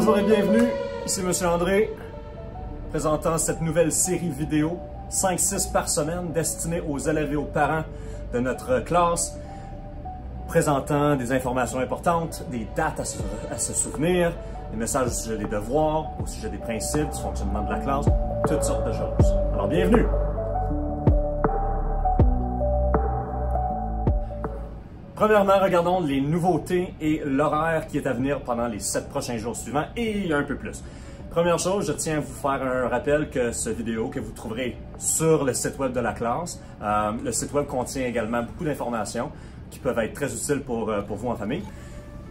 Bonjour et bienvenue, ici Monsieur André, présentant cette nouvelle série vidéo, 5-6 par semaine, destinée aux élèves et aux parents de notre classe, présentant des informations importantes, des dates à se souvenir, des messages au sujet des devoirs, au sujet des principes, du fonctionnement de la classe, toutes sortes de choses. Alors bienvenue! Premièrement, regardons les nouveautés et l'horaire qui est à venir pendant les 7 prochains jours suivants et un peu plus. Première chose, je tiens à vous faire un rappel que cette vidéo que vous trouverez sur le site web de la classe. Le site web contient également beaucoup d'informations qui peuvent être très utiles pour vous en famille.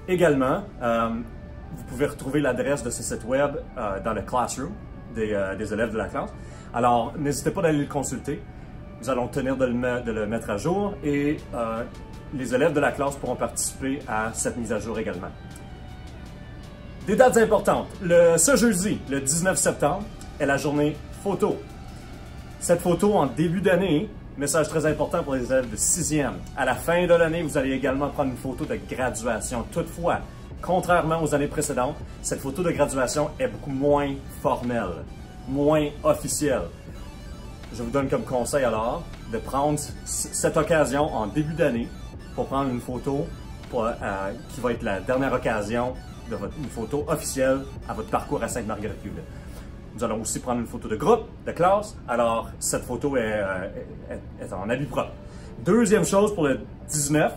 Également, vous pouvez retrouver l'adresse de ce site web dans le classroom des élèves de la classe. Alors, n'hésitez pas d'aller le consulter. Nous allons tenir de le mettre à jour et les élèves de la classe pourront participer à cette mise à jour également. Des dates importantes. Ce jeudi, le 19 septembre, est la journée photo. Cette photo en début d'année, message très important pour les élèves de 6e. À la fin de l'année, vous allez également prendre une photo de graduation. Toutefois, contrairement aux années précédentes, cette photo de graduation est beaucoup moins formelle, moins officielle. Je vous donne comme conseil alors de prendre cette occasion en début d'année pour prendre une photo qui va être la dernière occasion de une photo officielle à votre parcours à Sainte-Marguerite-Hughes. Nous allons aussi prendre une photo de groupe, de classe, alors cette photo est en habit propre. Deuxième chose pour le 19,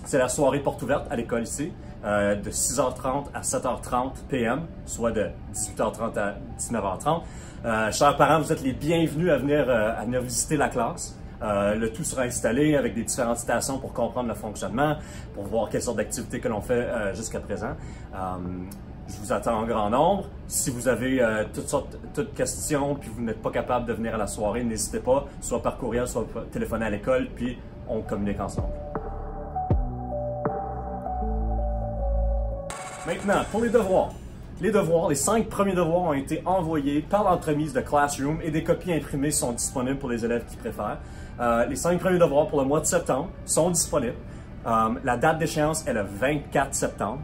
c'est la soirée porte ouverte à l'école ici, de 6h30 à 7h30 p.m., soit de 18h30 à 19h30. Chers parents, vous êtes les bienvenus à venir visiter la classe. Le tout sera installé avec des différentes stations pour comprendre le fonctionnement, pour voir quelles sortes d'activités que l'on fait jusqu'à présent. Je vous attends en grand nombre. Si vous avez toutes questions puis vous n'êtes pas capable de venir à la soirée, n'hésitez pas, soit par courriel, soit téléphoner à l'école, puis on communique ensemble. Maintenant, pour les devoirs. Les 5 premiers devoirs ont été envoyés par l'entremise de Classroom et des copies imprimées sont disponibles pour les élèves qui préfèrent. Les 5 premiers devoirs pour le mois de septembre sont disponibles. La date d'échéance est le 24 septembre.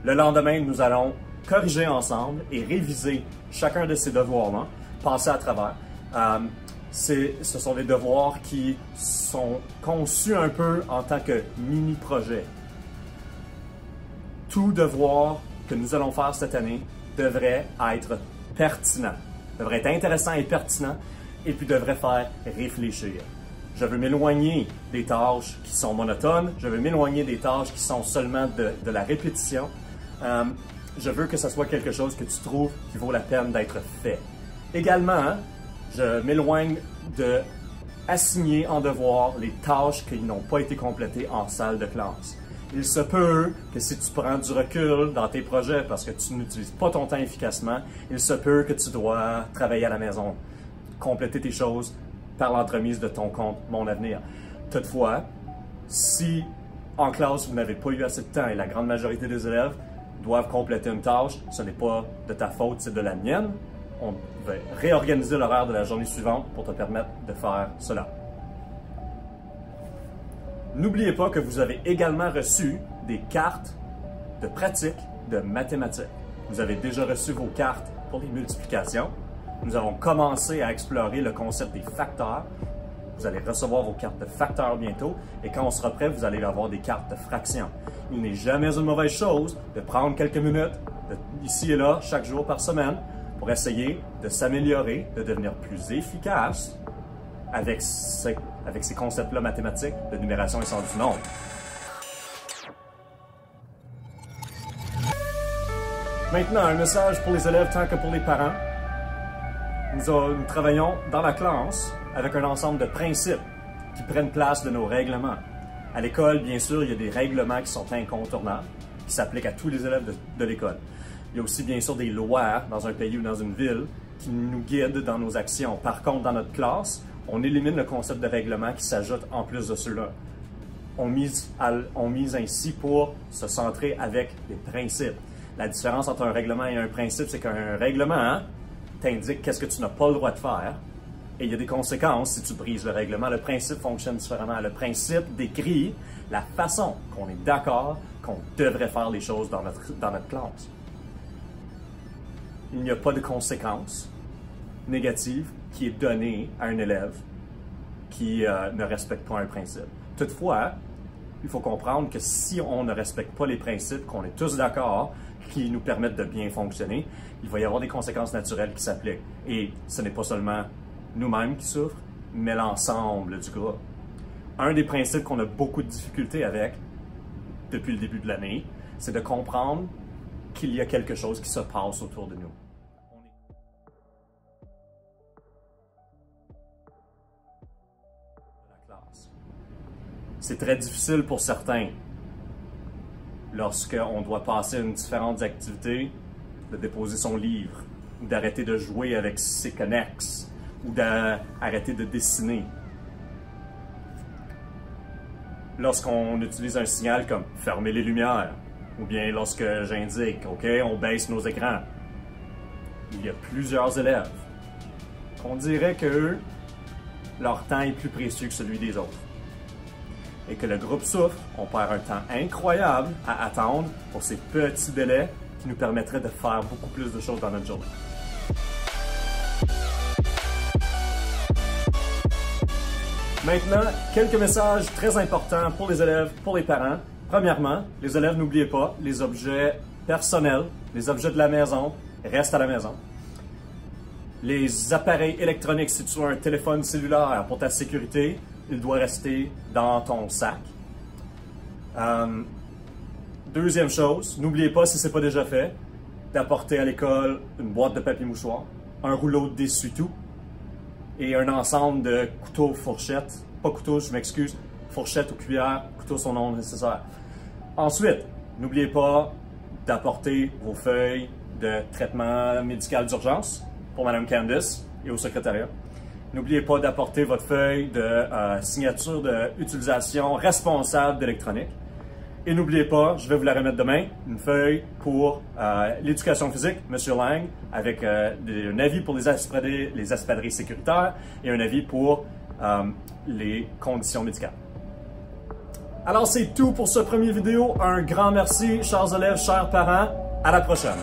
Le lendemain, nous allons corriger ensemble et réviser chacun de ces devoirs-là, passer à travers. Ce sont des devoirs qui sont conçus un peu en tant que mini-projet. Tout devoir que nous allons faire cette année devrait être pertinent, devrait être intéressant et pertinent, et puis devrait faire réfléchir. Je veux m'éloigner des tâches qui sont monotones, je veux m'éloigner des tâches qui sont seulement de la répétition. Je veux que ce soit quelque chose que tu trouves qui vaut la peine d'être fait. Également, je m'éloigne de assigner en devoir les tâches qui n'ont pas été complétées en salle de classe. Il se peut que si tu prends du recul dans tes projets parce que tu n'utilises pas ton temps efficacement, il se peut que tu dois travailler à la maison, compléter tes choses par l'entremise de ton compte Mon Avenir. Toutefois, si en classe vous n'avez pas eu assez de temps et la grande majorité des élèves doivent compléter une tâche, ce n'est pas de ta faute, c'est de la mienne. On va réorganiser l'horaire de la journée suivante pour te permettre de faire cela. N'oubliez pas que vous avez également reçu des cartes de pratique de mathématiques. Vous avez déjà reçu vos cartes pour les multiplications. Nous avons commencé à explorer le concept des facteurs. Vous allez recevoir vos cartes de facteurs bientôt et quand on sera prêt, vous allez avoir des cartes de fractions. Il n'est jamais une mauvaise chose de prendre quelques minutes ici et là, chaque jour par semaine, pour essayer de s'améliorer, de devenir plus efficace avec ces concepts-là mathématiques de numération et sens du nombre. Maintenant, un message pour les élèves tant que pour les parents. Nous travaillons dans la classe avec un ensemble de principes qui prennent place de nos règlements. À l'école, bien sûr, il y a des règlements qui sont incontournables, qui s'appliquent à tous les élèves de l'école. Il y a aussi, bien sûr, des lois dans un pays ou dans une ville qui nous guident dans nos actions. Par contre, dans notre classe, on élimine le concept de règlement qui s'ajoute en plus de ceux-là. On mise ainsi pour se centrer avec les principes. La différence entre un règlement et un principe, c'est qu'un règlement t'indique qu'est-ce que tu n'as pas le droit de faire et il y a des conséquences si tu brises le règlement. Le principe fonctionne différemment. Le principe décrit la façon qu'on est d'accord qu'on devrait faire les choses dans notre classe. il n'y a pas de conséquence négative qui est donnée à un élève qui ne respecte pas un principe. Toutefois, il faut comprendre que si on ne respecte pas les principes, qu'on est tous d'accord, qui nous permettent de bien fonctionner, il va y avoir des conséquences naturelles qui s'appliquent. Et ce n'est pas seulement nous-mêmes qui souffrent, mais l'ensemble du groupe. Un des principes qu'on a beaucoup de difficultés avec depuis le début de l'année, c'est de comprendre qu'il y a quelque chose qui se passe autour de nous. La classe. C'est très difficile pour certains, lorsqu'on doit passer une différentes activités, de déposer son livre, ou d'arrêter de jouer avec ses connexes, ou d'arrêter de dessiner. Lorsqu'on utilise un signal comme « fermer les lumières », ou bien lorsque j'indique « OK, on baisse nos écrans », il y a plusieurs élèves qu'on dirait qu'eux, leur temps est plus précieux que celui des autres. Et que le groupe souffre, on perd un temps incroyable à attendre pour ces petits délais qui nous permettraient de faire beaucoup plus de choses dans notre journée. Maintenant, quelques messages très importants pour les élèves, pour les parents. Premièrement, les élèves, n'oubliez pas, les objets personnels, les objets de la maison, restent à la maison. Les appareils électroniques, si tu as un téléphone cellulaire pour ta sécurité, il doit rester dans ton sac. Deuxième chose, n'oubliez pas, si ce n'est pas déjà fait, d'apporter à l'école une boîte de papier mouchoir, un rouleau d'essuie-tout et un ensemble de couteaux, fourchettes, pas couteaux, je m'excuse, fourchettes ou cuillères, couteaux sont non nécessaires. Ensuite, n'oubliez pas d'apporter vos feuilles de traitement médical d'urgence pour Mme Candice et au secrétariat. N'oubliez pas d'apporter votre feuille de signature d'utilisation responsable d'électronique. Et n'oubliez pas, je vais vous la remettre demain, une feuille pour l'éducation physique, M. Lang, avec un avis pour les espadrilles sécuritaires et un avis pour les conditions médicales. Alors c'est tout pour ce premier vidéo. Un grand merci, chers élèves, chers parents. À la prochaine.